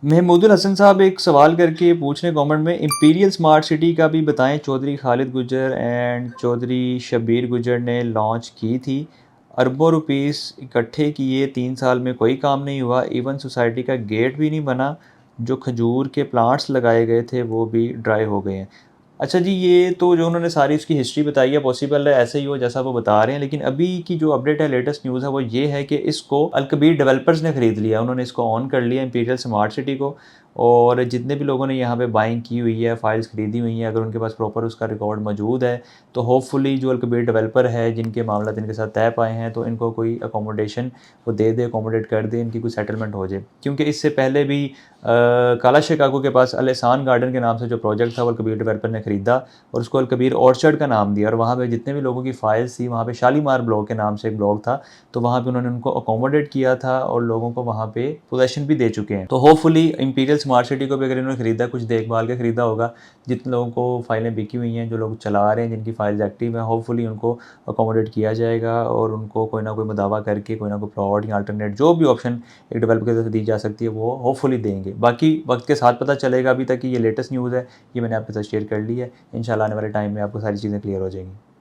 महमूदुल हसन साहब एक सवाल करके पूछ रहे हैं कमेंट में, इंपीरियल स्मार्ट सिटी का भी बताएं। चौधरी खालिद गुजर एंड चौधरी शब्बीर गुजर ने लॉन्च की थी, अरबों रुपीस इकट्ठे किए, 3 साल में कोई काम नहीं हुआ, इवन सोसाइटी का गेट भी नहीं बना, जो खजूर के प्लांट्स लगाए गए थे वो भी ड्राई हो गए हैं। अच्छा जी, ये तो जो उन्होंने सारी उसकी हिस्ट्री बताई है, पॉसिबल है ऐसे ही हो जैसा वो बता रहे हैं, लेकिन अभी की जो अपडेट है, लेटेस्ट न्यूज़ है, वो ये है कि इसको अलकबीर डेवलपर्स ने ख़रीद लिया। उन्होंने इसको ऑन कर लिया, इंपीरियल स्मार्ट सिटी को। और जितने भी लोगों ने यहाँ पे बाइंग की हुई है, फाइल्स ख़रीदी हुई हैं, अगर उनके पास प्रॉपर उसका रिकॉर्ड मौजूद है, तो होपफुली जो अलकबीर डेवलपर है, जिनके मामला इनके साथ तय पाए हैं, तो इनको कोई अकोमोडेशन वो दे दे, अकोमोडेट कर दे, इनकी कोई सेटलमेंट हो जाए। क्योंकि इससे पहले भी काला शिकागो के पास अल एहसान गार्डन के नाम से जो प्रोजेक्ट था, वो अलकबीर डेवलपर ने ख़रीदा और उसको अलकबीर ऑर्चर्ड का नाम दिया। और वहाँ पे जितने भी लोगों की फ़ाइल्स थी, वहाँ पे शालीमार ब्लॉक के नाम से एक ब्लॉक था, तो वहाँ पे उन्होंने उनको अकोमोडेट किया था और लोगों को वहाँ पे पोजेसन भी दे चुके हैं। तो होपफुली इंपीरियल स्मार्ट सिटी को भी अगर इन्होंने ख़रीदा, कुछ देखभाल के ख़रीदा होगा, जितने लोगों को फ़ाइलें बिकी हुई हैं, जो लोग चला रहे हैं, जिनकी फ़ाइल्स एक्टिव हैं, होपफुली उनको अकोमोडेट किया जाएगा और उनको कोई ना कोई मुदावा करके कोई ना कोई प्लॉट या अल्टरनेट जो भी ऑप्शन एक डेवलपर की तरफ से दी जा सकती है, वो होपफुली देंगे। बाकी वक्त के साथ पता चलेगा। अभी तक ये लेटेस्ट न्यूज़ है, ये मैंने आपके साथ शेयर कर ली है। इंशाल्लाह आने वाले टाइम में आपको सारी चीज़ें क्लियर हो जाएंगी।